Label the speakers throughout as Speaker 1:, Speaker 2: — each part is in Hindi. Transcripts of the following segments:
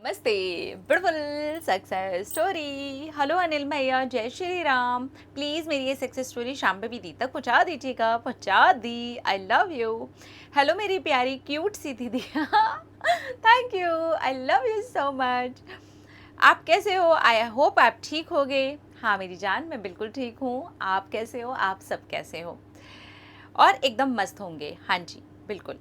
Speaker 1: नमस्ते, beautiful success story. Hello Anil भैया, जय श्री राम। प्लीज़ मेरी ये सक्सेस स्टोरी शाम पे भी दी तक पहुँचा दीजिएगा। पहुँचा दी। I love you. हेलो मेरी प्यारी क्यूट सी दीदी। Thank you. I love you so much. आप कैसे हो? आई होप आप ठीक होगे। हाँ मेरी जान, मैं बिल्कुल ठीक हूँ। आप कैसे हो? आप सब कैसे हो? और एकदम मस्त होंगे। हाँ जी, बिल्कुल।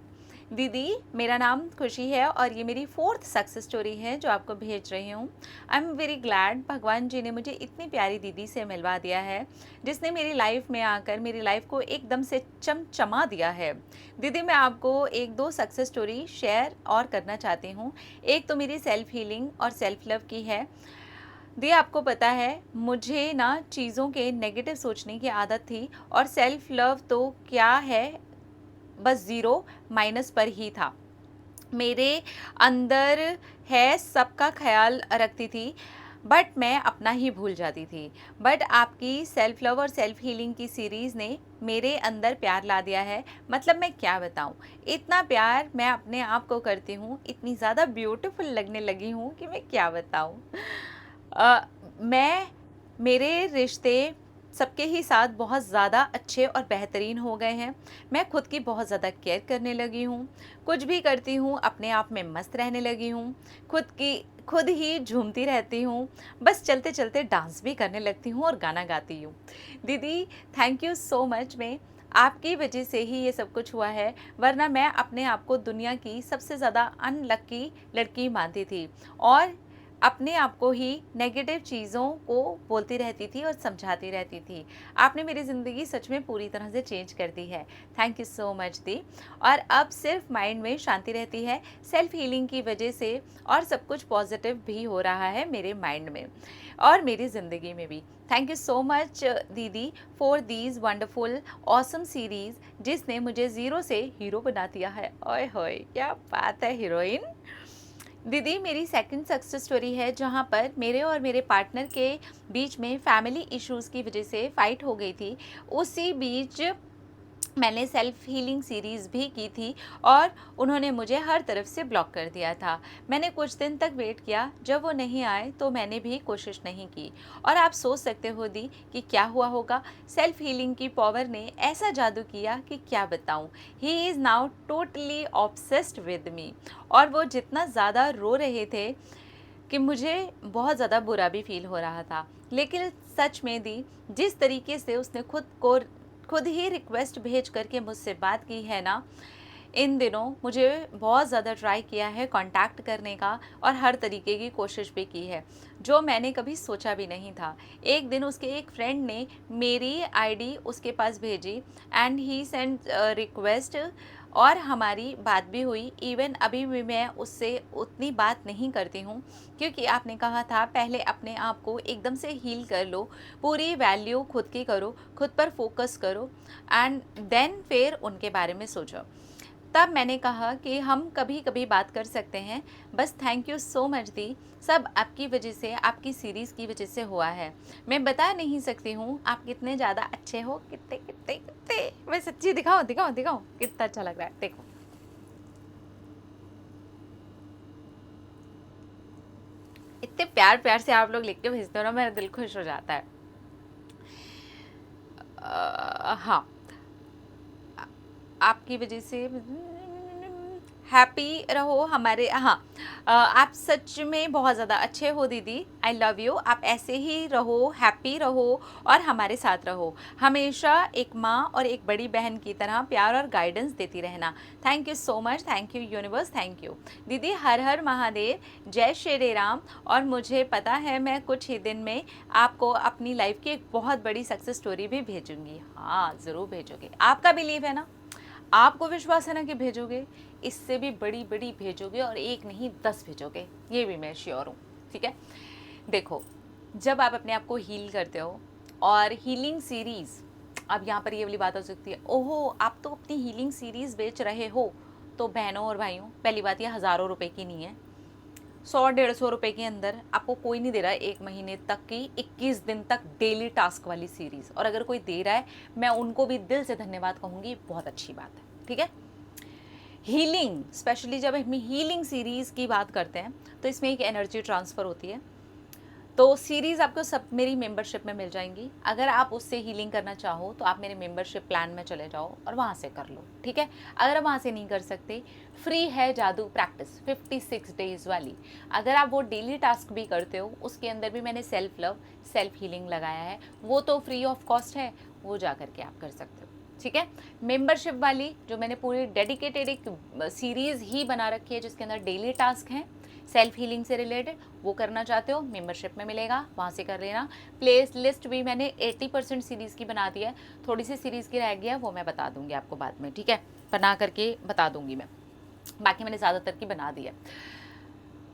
Speaker 1: दीदी, मेरा नाम खुशी है और ये मेरी 4th सक्सेस स्टोरी है जो आपको भेज रही हूँ। आई एम वेरी ग्लैड भगवान जी ने मुझे इतनी प्यारी दीदी से मिलवा दिया है, जिसने मेरी लाइफ में आकर मेरी लाइफ को एकदम से चमचमा दिया है। दीदी, मैं आपको 1-2 सक्सेस स्टोरी शेयर और करना चाहती हूँ। एक तो मेरी सेल्फ हीलिंग और सेल्फ लव की है। दी, आपको पता है मुझे ना चीज़ों के नेगेटिव सोचने की आदत थी और सेल्फ लव तो क्या है, बस ज़ीरो माइनस पर ही था। मेरे अंदर है सबका ख़्याल रखती थी, बट मैं अपना ही भूल जाती थी। बट आपकी सेल्फ लव और सेल्फ हीलिंग की सीरीज़ ने मेरे अंदर प्यार ला दिया है। मतलब मैं क्या बताऊँ, इतना प्यार मैं अपने आप को करती हूँ, इतनी ज़्यादा ब्यूटीफुल लगने लगी हूँ कि मैं क्या बताऊँ। मैं मेरे रिश्ते सबके ही साथ बहुत ज़्यादा अच्छे और बेहतरीन हो गए हैं। मैं खुद की बहुत ज़्यादा केयर करने लगी हूँ। कुछ भी करती हूँ अपने आप में मस्त रहने लगी हूँ। खुद ही झूमती रहती हूँ। बस चलते-चलते डांस भी करने लगती हूँ और गाना गाती हूँ। दीदी, थैंक यू सो मच। मैं आपकी वजह से ही ये सब कुछ हुआ है, वरना मैं अपने आप को दुनिया की सबसे ज़्यादा अनलकी लड़की मानती थी और अपने आप को ही नेगेटिव चीज़ों को बोलती रहती थी और समझाती रहती थी। आपने मेरी ज़िंदगी सच में पूरी तरह से चेंज कर दी है। थैंक यू सो मच दी। और अब सिर्फ माइंड में शांति रहती है सेल्फ हीलिंग की वजह से, और सब कुछ पॉजिटिव भी हो रहा है मेरे माइंड में और मेरी ज़िंदगी में भी। थैंक यू सो मच दीदी for these wonderful awesome series, जिसने मुझे ज़ीरो से हीरो बना दिया है। ओए होए, क्या बात है हीरोइन। दीदी, मेरी सेकंड सक्सेस स्टोरी है जहाँ पर मेरे और मेरे पार्टनर के बीच में फैमिली इश्यूज़ की वजह से फ़ाइट हो गई थी। उसी बीच मैंने सेल्फ हीलिंग सीरीज़ भी की थी और उन्होंने मुझे हर तरफ से ब्लॉक कर दिया था। मैंने कुछ दिन तक वेट किया, जब वो नहीं आए तो मैंने भी कोशिश नहीं की। और आप सोच सकते हो दी कि क्या हुआ होगा। सेल्फ हीलिंग की पावर ने ऐसा जादू किया कि क्या बताऊँ। He is now totally obsessed with me. और वो जितना ज़्यादा रो रहे थे कि मुझे बहुत ज़्यादा बुरा भी फ़ील हो रहा था। लेकिन सच में दी, जिस तरीके से उसने खुद ही रिक्वेस्ट भेज करके मुझसे बात की है ना, इन दिनों मुझे बहुत ज़्यादा ट्राई किया है कांटेक्ट करने का और हर तरीके की कोशिश भी की है, जो मैंने कभी सोचा भी नहीं था। एक दिन उसके एक फ्रेंड ने मेरी आईडी उसके पास भेजी एंड ही सेंड रिक्वेस्ट और हमारी बात भी हुई। इवन अभी भी मैं उससे उतनी बात नहीं करती हूँ, क्योंकि आपने कहा था पहले अपने आप को एकदम से हील कर लो, पूरी वैल्यू खुद की करो, खुद पर फोकस करो एंड देन फिर उनके बारे में सोचो। तब मैंने कहा कि हम कभी कभी बात कर सकते हैं। बस थैंक यू सो मच दी, सब आपकी वजह से, आपकी सीरीज़ की वजह से हुआ है। मैं बता नहीं सकती हूँ आप कितने ज़्यादा अच्छे हो, कितने कितने कितने। मैं सच्ची दिखाओ दिखाओ दिखाओ, कितना अच्छा लग रहा है, देखो। इतने प्यार प्यार से आप लोग लिख के भेजते हो ना, मेरा दिल खुश हो जाता है। हाँ, आपकी वजह से हैप्पी रहो हमारे। हाँ, आप सच में बहुत ज़्यादा अच्छे हो दीदी। आई लव यू। आप ऐसे ही रहो, हैप्पी रहो और हमारे साथ रहो। हमेशा एक माँ और एक बड़ी बहन की तरह प्यार और गाइडेंस देती रहना। Thank you so much. Thank you universe, thank you दीदी। हर हर महादेव, जय श्री राम। और मुझे पता है मैं कुछ ही दिन में आपको अपनी लाइफ की एक बहुत बड़ी सक्सेस स्टोरी भी भेजूंगी। हाँ, ज़रूर भेजोगे। आपका बिलीव है ना, आपको विश्वास है ना कि भेजोगे, इससे भी बड़ी बड़ी भेजोगे और एक नहीं 10 भेजोगे, ये भी मैं श्योर हूँ। ठीक है, देखो, जब आप अपने आप को हील करते हो और हीलिंग सीरीज़, अब यहाँ पर ये वाली बात हो सकती है, ओहो आप तो अपनी हीलिंग सीरीज़ बेच रहे हो। तो बहनों और भाइयों, पहली बात ये हज़ारों रुपए की नहीं है, 100-150 रुपए के अंदर आपको कोई नहीं दे रहा है 1 महीने तक की 21 दिन तक डेली टास्क वाली सीरीज़। और अगर कोई दे रहा है, मैं उनको भी दिल से धन्यवाद कहूँगी, बहुत अच्छी बात है। ठीक है, हीलिंग, स्पेशली जब हम हीलिंग सीरीज़ की बात करते हैं तो इसमें एक एनर्जी ट्रांसफ़र होती है। तो सीरीज़ आपको सब मेरी मेंबरशिप में मिल जाएंगी। अगर आप उससे हीलिंग करना चाहो तो आप मेरे मेंबरशिप प्लान में चले जाओ और वहाँ से कर लो, ठीक है। अगर आप वहाँ से नहीं कर सकते, फ्री है जादू प्रैक्टिस 56 डेज़ वाली। अगर आप वो डेली टास्क भी करते हो, उसके अंदर भी मैंने सेल्फ लव, सेल्फ हीलिंग लगाया है, वो तो फ्री ऑफ कॉस्ट है, वो जा करके आप कर सकते हो, ठीक है। मेंबरशिप वाली जो मैंने पूरी डेडिकेटेड एक सीरीज़ ही बना रखी है जिसके अंदर डेली टास्क हैं सेल्फ हीलिंग से रिलेटेड, वो करना चाहते हो मेंबरशिप में मिलेगा, वहाँ से कर लेना। प्ले लिस्ट भी मैंने 80% सीरीज़ की बना दी है, थोड़ी सी सीरीज़ की रह गया, वो मैं बता दूंगी आपको बाद में, ठीक है। बना करके बता दूंगी मैं, बाकी मैंने ज़्यादातर की बना दी है।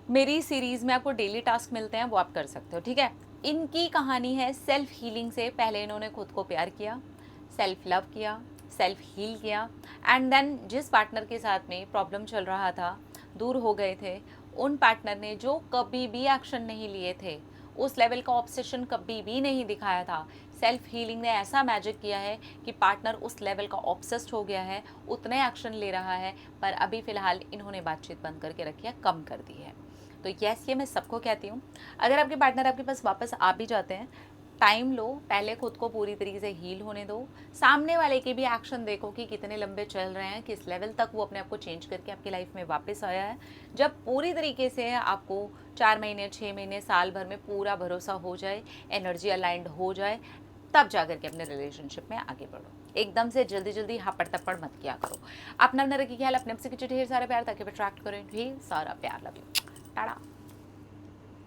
Speaker 1: मेरी सीरीज़ में आपको डेली टास्क मिलते हैं, वो आप कर सकते हो, ठीक है। इनकी कहानी है सेल्फ हीलिंग से। पहले इन्होंने खुद को प्यार किया, सेल्फ लव किया, सेल्फ हील किया, एंड देन जिस पार्टनर के साथ में प्रॉब्लम चल रहा था, दूर हो गए थे, उन पार्टनर ने जो कभी भी एक्शन नहीं लिए थे, उस लेवल का ऑब्सेशन कभी भी नहीं दिखाया था, सेल्फ हीलिंग ने ऐसा मैजिक किया है कि पार्टनर उस लेवल का ऑब्सेस्ड हो गया है, उतने एक्शन ले रहा है, पर अभी फ़िलहाल इन्होंने बातचीत बंद करके रखी है, कम कर दी है। तो यस, ये मैं सबको कहती हूँ। अगर आपके पार्टनर आपके पास वापस आ भी जाते हैं, टाइम लो, पहले खुद को पूरी तरीके से हील होने दो, सामने वाले के भी एक्शन देखो कि कितने लंबे चल रहे हैं, किस लेवल तक वो अपने आप को चेंज करके आपकी लाइफ में वापस आया है। जब पूरी तरीके से आपको 4 महीने, 6 महीने, साल भर में पूरा भरोसा हो जाए, एनर्जी अलाइंड हो जाए, तब जा करके अपने रिलेशनशिप में आगे बढ़ो। एकदम से जल्दी जल्दी हापड़ तपड़ मत किया करो। अपना रखिए ख्याल, अपने आप से ढेर सारा प्यार ताकि अट्रैक्ट करें ढेर सारा प्यार। Love you, Tata.